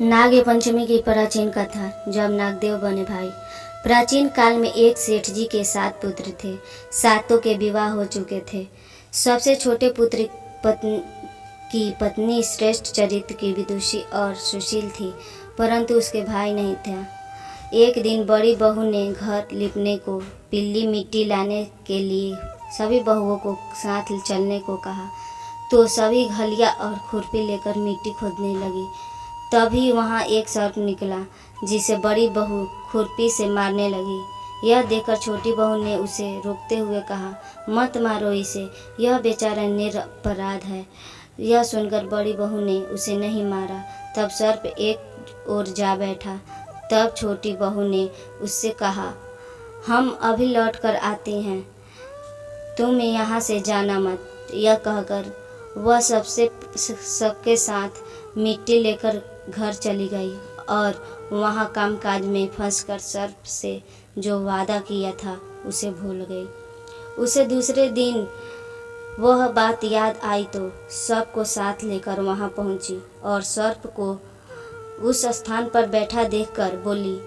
नाग पंचमी की प्राचीन कथा। जब नागदेव बने भाई। प्राचीन काल में एक सेठ जी के 7 पुत्र थे। सातों के विवाह हो चुके थे। सबसे छोटे पुत्र की पत्नी श्रेष्ठ चरित्र की विदुषी और सुशील थी, परंतु उसके भाई नहीं था। एक दिन बड़ी बहू ने घर लिपने को, पीली मिट्टी लाने के लिए सभी बहुओं को साथ चलने को कहा, तो सभी घलिया और खुरपी लेकर मिट्टी खोदने लगी। तभी वहाँ एक सर्प निकला, जिसे बड़ी बहू खुरपी से मारने लगी। यह देखकर छोटी बहू ने उसे रोकते हुए कहा, मत मारो इसे, यह बेचारा निरपराध है। यह सुनकर बड़ी बहू ने उसे नहीं मारा। तब सर्प एक ओर जा बैठा। तब छोटी बहू ने उससे कहा, हम अभी लौट कर आते हैं, तुम यहाँ से जाना मत। यह कहकर वह सबके साथ मिट्टी लेकर घर चली गई और वहाँ कामकाज में फंसकर सर्प से जो वादा किया था उसे भूल गई। उसे दूसरे दिन वह बात याद आई तो सबको साथ लेकर वहाँ पहुँची और सर्प को उस स्थान पर बैठा देखकर बोली,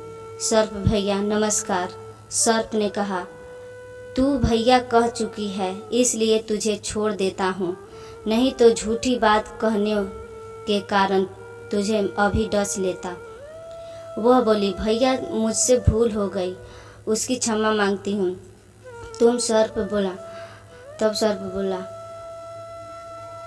सर्प भैया नमस्कार। सर्प ने कहा, तू भैया कह चुकी है, इसलिए तुझे छोड़ देता हूँ, नहीं तो झूठी बात कहने के कारण तुझे अभी डस लेता। वह बोली, भैया मुझसे भूल हो गई, उसकी क्षमा मांगती हूँ। तब सर्प बोला,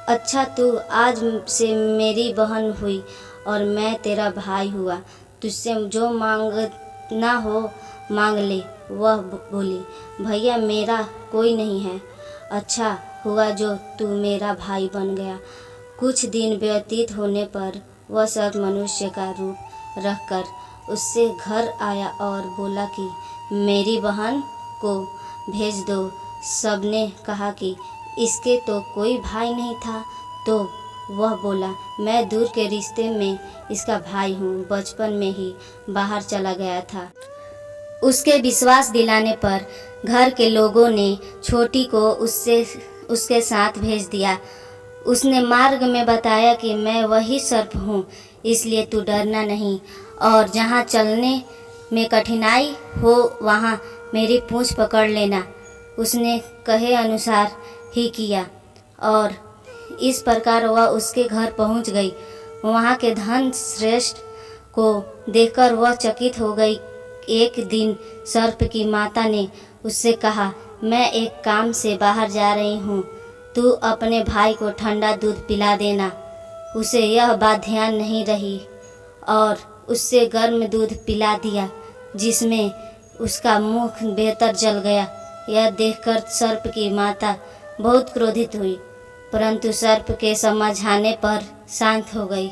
अच्छा तू आज से मेरी बहन हुई और मैं तेरा भाई हुआ, तुझसे जो मांगना हो मांग ले। वह बोली, भैया मेरा कोई नहीं है, अच्छा हुआ जो तू मेरा भाई बन गया। कुछ दिन व्यतीत होने पर वह सर्प मनुष्य का रूप रखकर उससे घर आया और बोला कि मेरी बहन को भेज दो। सबने कहा कि इसके तो कोई भाई नहीं था, तो वह बोला, मैं दूर के रिश्ते में इसका भाई हूँ, बचपन में ही बाहर चला गया था। उसके विश्वास दिलाने पर घर के लोगों ने छोटी को उसके साथ भेज दिया। उसने मार्ग में बताया कि मैं वही सर्प हूँ, इसलिए तू डरना नहीं और जहाँ चलने में कठिनाई हो वहाँ मेरी पूँछ पकड़ लेना। उसने कहे अनुसार ही किया और इस प्रकार वह उसके घर पहुँच गई। वहाँ के धन श्रेष्ठ को देखकर वह चकित हो गई। एक दिन सर्प की माता ने उससे कहा, मैं एक काम से बाहर जा रही हूँ, तू अपने भाई को ठंडा दूध पिला देना। उसे यह बात ध्यान नहीं रही और उससे गर्म दूध पिला दिया, जिसमें उसका मुख बेहतर जल गया। यह देखकर सर्प की माता बहुत क्रोधित हुई, परंतु सर्प के समझाने पर शांत हो गई।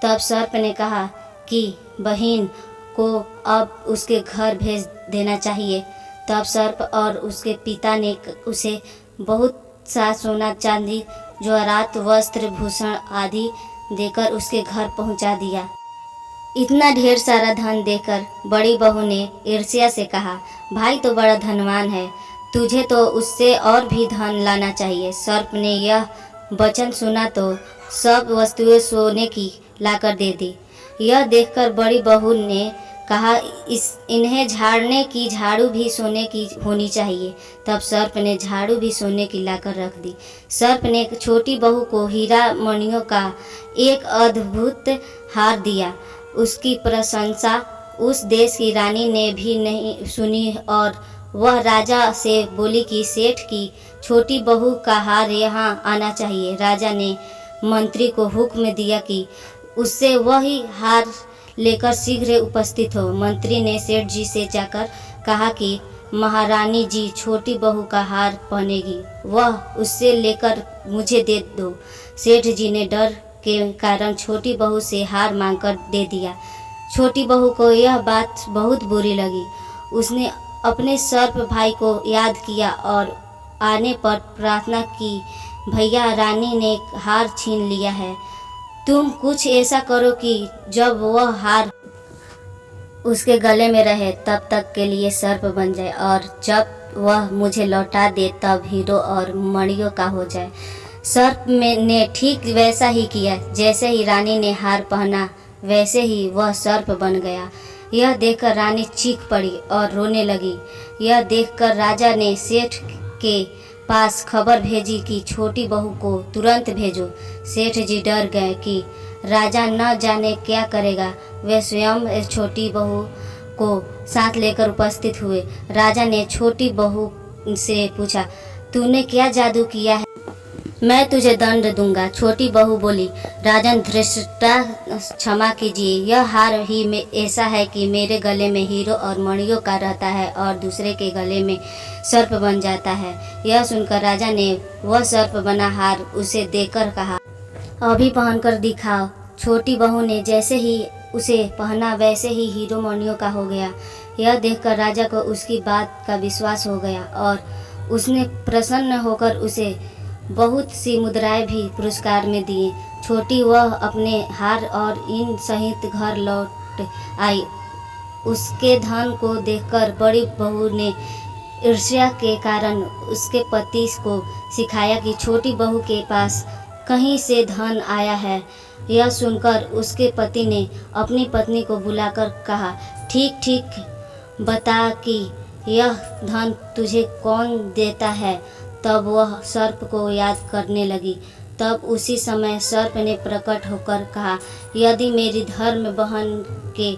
तब सर्प ने कहा कि बहन को अब उसके घर भेज देना चाहिए। तब सर्प और उसके पिता ने उसे बहुत सा सोना चांदी जवाहरात वस्त्र भूषण आदि देकर उसके घर पहुंचा दिया। इतना ढेर सारा धन देकर बड़ी बहू ने ईर्ष्या से कहा, भाई तो बड़ा धनवान है, तुझे तो उससे और भी धन लाना चाहिए। सर्प ने यह वचन सुना तो सब वस्तुएं सोने की लाकर दे दी। यह देखकर बड़ी बहू ने कहा, इन्हें झाड़ने की झाड़ू भी सोने की होनी चाहिए। तब सर्प ने झाड़ू भी सोने की लाकर रख दी। सर्प ने छोटी बहू को हीरा मणियों का एक अद्भुत हार दिया। उसकी प्रशंसा उस देश की रानी ने भी नहीं सुनी और वह राजा से बोली कि सेठ की छोटी बहू का हार यहाँ आना चाहिए। राजा ने मंत्री को हुक्म दिया कि उससे वही हार लेकर शीघ्र उपस्थित हो। मंत्री ने सेठ जी से जाकर कहा कि महारानी जी छोटी बहू का हार पहनेगी, वह उससे लेकर मुझे दे दो। सेठ जी ने डर के कारण छोटी बहू से हार मांगकर दे दिया। छोटी बहू को यह बात बहुत बुरी लगी। उसने अपने सर्प भाई को याद किया और आने पर प्रार्थना की, भैया रानी ने हार छीन लिया है, तुम कुछ ऐसा करो कि जब वह हार उसके गले में रहे तब तक के लिए सर्प बन जाए और जब वह मुझे लौटा दे तब हीरो और मणियों का हो जाए। सर्प ने ठीक वैसा ही किया। जैसे ही रानी ने हार पहना वैसे ही वह सर्प बन गया। यह देखकर रानी चीख पड़ी और रोने लगी। यह देखकर राजा ने सेठ के पास खबर भेजी कि छोटी बहू को तुरंत भेजो। सेठ जी डर गए कि राजा न जाने क्या करेगा। वे स्वयं इस छोटी बहू को साथ लेकर उपस्थित हुए। राजा ने छोटी बहू से पूछा, तूने क्या जादू किया है? मैं तुझे दंड दूंगा। छोटी बहू बोली, राजन धृष्टा क्षमा कीजिए, यह हार ही में ऐसा है कि मेरे गले में हीरो और मणियों का रहता है और दूसरे के गले में सर्प बन जाता है। यह सुनकर राजा ने वह सर्प बना हार उसे देकर कहा, अभी पहनकर दिखाओ। छोटी बहू ने जैसे ही उसे पहना वैसे ही हीरो मणियों का हो गया। यह देखकर राजा को उसकी बात का विश्वास हो गया और उसने प्रसन्न होकर उसे बहुत सी मुद्राएं भी पुरस्कार में दिए। छोटी वह अपने हार और इन सहित घर लौट आई। उसके धन को देखकर बड़ी बहू ने ईर्ष्या के कारण उसके पति को सिखाया कि छोटी बहू के पास कहीं से धन आया है। यह सुनकर उसके पति ने अपनी पत्नी को बुलाकर कहा, ठीक ठीक बता कि यह धन तुझे कौन देता है। तब वह सर्प को याद करने लगी। तब उसी समय सर्प ने प्रकट होकर कहा, यदि मेरी धर्म बहन के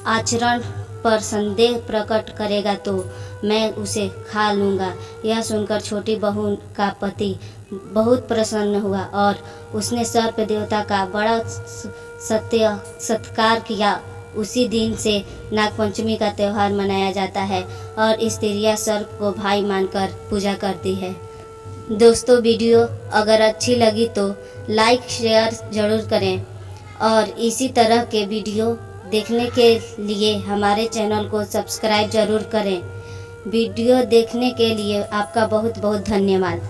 आचरण पर संदेह प्रकट करेगा तो मैं उसे खा लूँगा। यह सुनकर छोटी बहू का पति बहुत प्रसन्न हुआ और उसने सर्प देवता का बड़ा सत्कार किया। उसी दिन से नागपंचमी का त्यौहार मनाया जाता है और स्त्रियां सर्प को भाई मानकर पूजा करती है। दोस्तों, वीडियो अगर अच्छी लगी तो लाइक शेयर ज़रूर करें और इसी तरह के वीडियो देखने के लिए हमारे चैनल को सब्सक्राइब ज़रूर करें। वीडियो देखने के लिए आपका बहुत बहुत धन्यवाद।